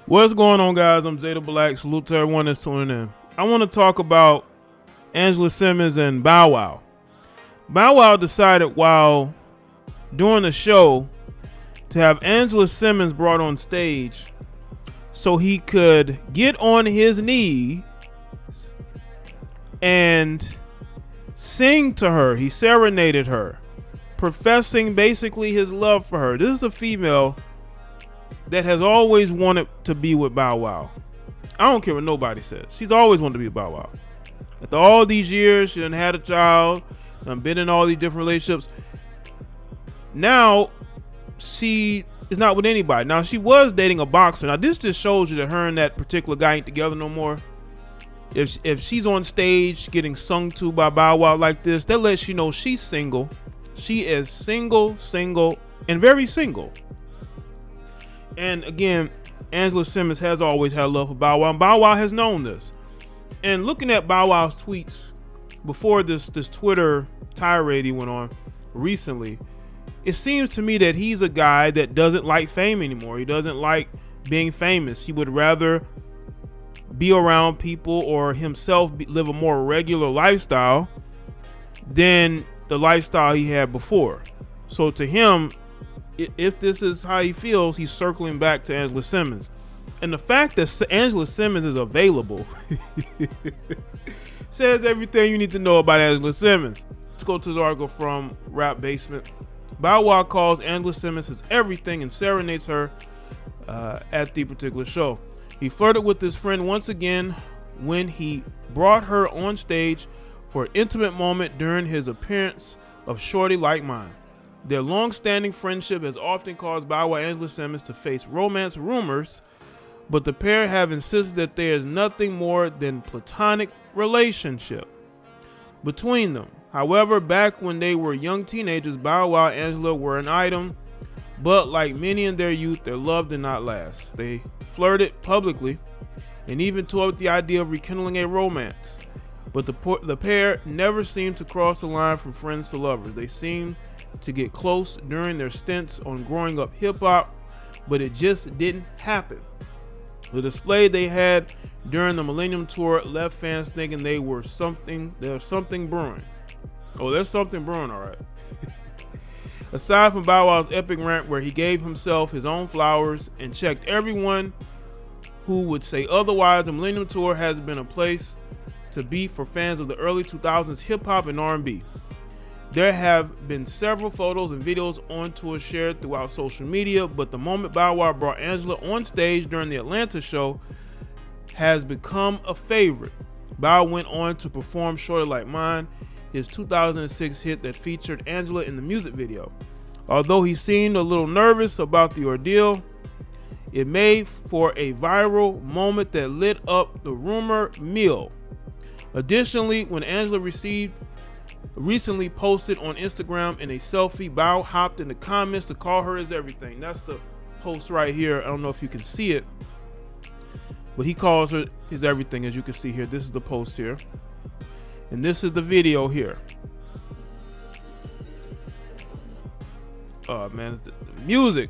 What's going on, guys? I'm Jay the Black. Salute to everyone that's tuning in. I want to talk about Angela Simmons and Bow Wow. Bow Wow decided while doing the show to have Angela Simmons brought on stage so he could get on his knees and sing to her. He serenaded her, professing basically his love for her. This is a female that has always wanted to be with Bow Wow. I don't care what nobody says. She's always wanted to be with Bow Wow. After all these years, she done had a child, been in all these different relationships. Now, she is not with anybody. Now, she was dating a boxer. Now, this just shows you that her and that particular guy ain't together no more. If she's on stage getting sung to by Bow Wow like this, that lets you know she's single. She is single, and very single. And again, Angela Simmons has always had a love for Bow Wow, and Bow Wow has known this. And looking at Bow Wow's tweets before this Twitter tirade he went on recently, it seems to me that he's a guy that doesn't like fame anymore. He doesn't like being famous. He would rather be around people or himself live a more regular lifestyle than the lifestyle he had before. So to him, if this is how he feels, he's circling back to Angela Simmons. And the fact that Angela Simmons is available says everything you need to know about Angela Simmons. Let's go to the article from Rap Basement. Bow Wow calls Angela Simmons his everything and serenades her at the particular show. He flirted with his friend once again when he brought her on stage for an intimate moment during his appearance of Shorty Like Mine. Their long-standing friendship has often caused Bow Wow and Angela Simmons to face romance rumors, but the pair have insisted that there is nothing more than platonic relationship between them. However, back when they were young teenagers, Bow Wow and Angela were an item, but like many in their youth, their love did not last. They flirted publicly and even toyed with the idea of rekindling a romance, but the pair never seemed to cross the line from friends to lovers. They seemed to get close during their stints on Growing Up Hip Hop, but it just didn't happen. The display they had during the Millennium Tour left fans thinking there's something brewing. Oh, there's something brewing, all right. Aside from Bow Wow's epic rant where he gave himself his own flowers and checked everyone who would say otherwise, the Millennium Tour has been a place to be for fans of the early 2000s hip hop and R&B. There have been several photos and videos on tour shared throughout social media, but the moment Bow Wow brought Angela on stage during the Atlanta show has become a favorite. Bow went on to perform Shorty Like Mine, his 2006 hit that featured Angela in the music video. Although he seemed a little nervous about the ordeal, it made for a viral moment that lit up the rumor mill. Additionally, when Angela recently posted on Instagram in a selfie, Bow hopped in the comments to call her his everything. That's the post right here. I don't know if you can see it, but he calls her his everything, as you can see here. This is the post here, and this is the video here. Oh man, the music.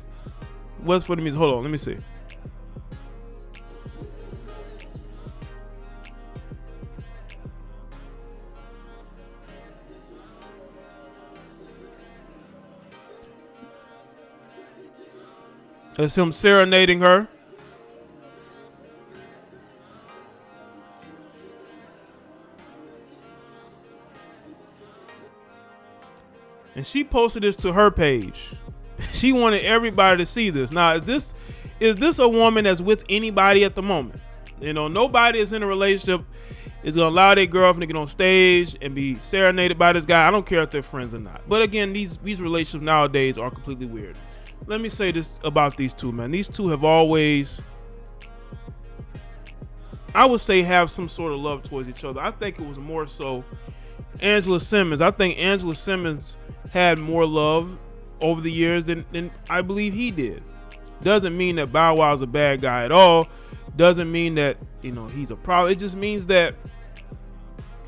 What's for the music? Hold on, let me see. That's him serenading her. And she posted this to her page. She wanted everybody to see this. Now, is this a woman that's with anybody at the moment? You know, nobody is in a relationship is gonna allow their girlfriend to get on stage and be serenaded by this guy. I don't care if they're friends or not. But again, these relationships nowadays are completely weird. Let me say this about these two, man. These two have always, I would say, have some sort of love towards each other. I think it was more so Angela Simmons. I think Angela Simmons had more love over the years than I believe he did. Doesn't mean that Bow Wow's a bad guy at all. Doesn't mean that, you know, he's a problem. It just means that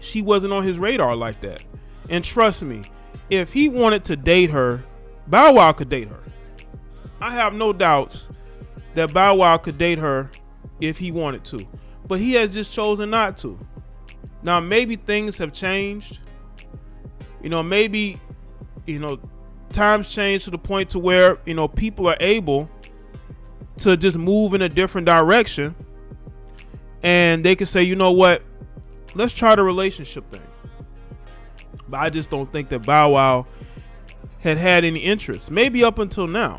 she wasn't on his radar like that. And trust me, if he wanted to date her, Bow Wow could date her. I have no doubts that Bow Wow could date her if he wanted to, but he has just chosen not to. Now, maybe things have changed. Maybe, times change to the point to where, people are able to just move in a different direction, and they can say, you know what, let's try the relationship thing. But I just don't think that Bow Wow had any interest. Maybe up until now.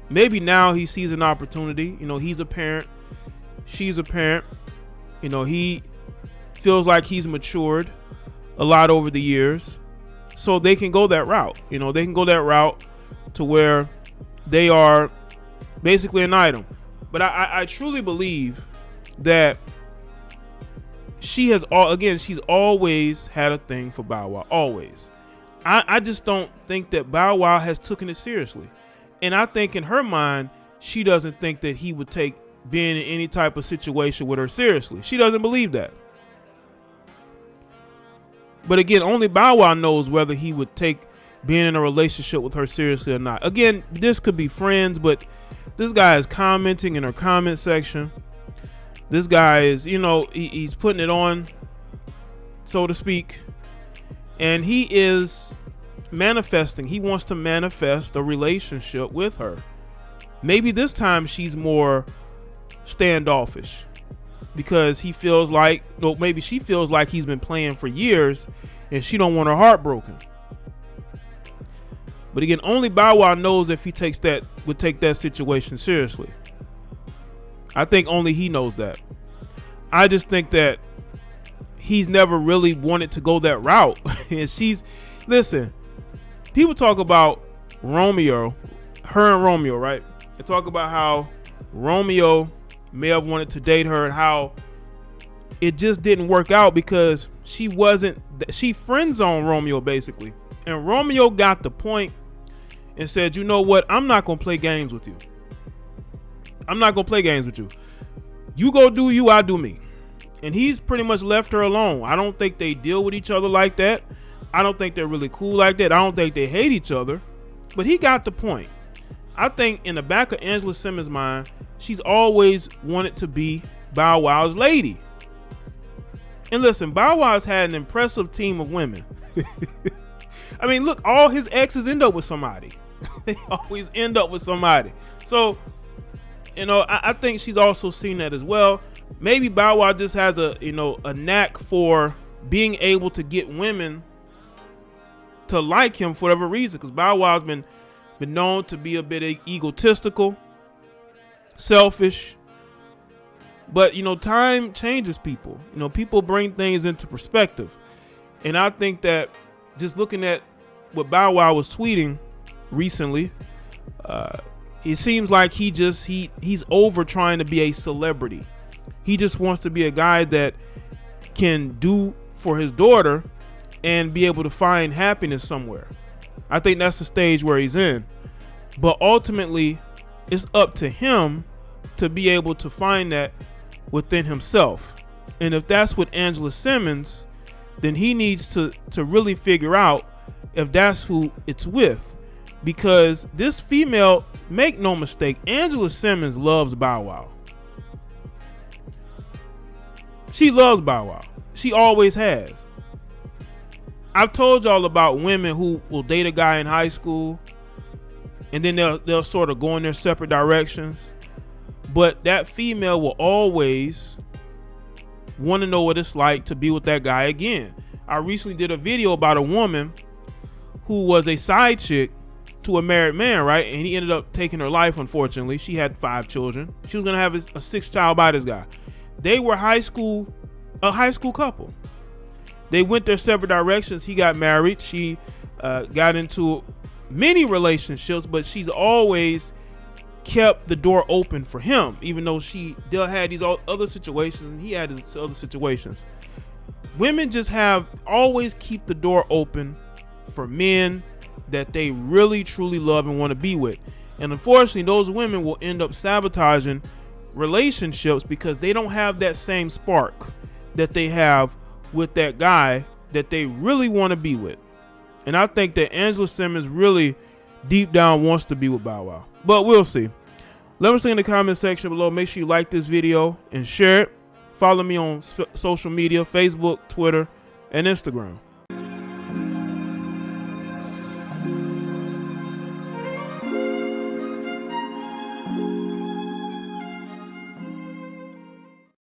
Maybe now he sees an opportunity. He's a parent. She's a parent. He feels like he's matured a lot over the years. So they can go that route. They can go that route to where they are basically an item. But I truly believe that she's always had a thing for Bow Wow. Always. I just don't think that Bow Wow has taken it seriously. And I think in her mind, she doesn't think that he would take being in any type of situation with her seriously. She doesn't believe that. But again, only Bow Wow knows whether he would take being in a relationship with her seriously or not. Again, this could be friends, but this guy is commenting in her comment section. This guy is, he's putting it on, so to speak. And he is manifesting. He wants to manifest a relationship with her. Maybe this time she's more standoffish because he feels like, maybe she feels like he's been playing for years and she don't want her heart broken. But again, only Bow Wow knows if he would take that situation seriously. I think only he knows that. I just think that he's never really wanted to go that route. And listen, people talk about Romeo, her and Romeo, right? They talk about how Romeo may have wanted to date her and how it just didn't work out because she friend zoned Romeo basically. And Romeo got the point and said, you know what? I'm not going to play games with you. I'm not going to play games with you. You go do you, I do me. And he's pretty much left her alone. I don't think they deal with each other like that. I don't think they're really cool like that. I don't think they hate each other. But he got the point. I think in the back of Angela Simmons' mind, she's always wanted to be Bow Wow's lady. And listen, Bow Wow's had an impressive team of women. I mean, look, all his exes end up with somebody. They always end up with somebody. So, I think she's also seen that as well. Maybe Bow Wow just has a knack for being able to get women to like him for whatever reason. Because Bow Wow's been known to be a bit egotistical, selfish. But, time changes people. People bring things into perspective. And I think that just looking at what Bow Wow was tweeting recently, it seems like he's over trying to be a celebrity. He just wants to be a guy that can do for his daughter and be able to find happiness somewhere. I think that's the stage where he's in. But ultimately, it's up to him to be able to find that within himself. And if that's with Angela Simmons, then he needs to really figure out if that's who it's with. Because this female, make no mistake, Angela Simmons loves Bow Wow. She loves Bow Wow. She always has. I've told y'all about women who will date a guy in high school and then they'll sort of go in their separate directions. But that female will always want to know what it's like to be with that guy again. I recently did a video about a woman who was a side chick to a married man, right? And he ended up taking her life, unfortunately. She had 5 children. She was going to have a 6th child by this guy. They were a high school couple. They went their separate directions. He got married. She got into many relationships, but she's always kept the door open for him, even though she had these other situations and he had his other situations. Women just always keep the door open for men that they really truly love and want to be with. And unfortunately, those women will end up sabotaging relationships because they don't have that same spark that they have with that guy that they really want to be with. And I think that Angela Simmons really deep down wants to be with Bow Wow, but we'll see. Let me see in the comment section below. Make sure you like this video and share it. Follow me on social media, Facebook, Twitter, and Instagram.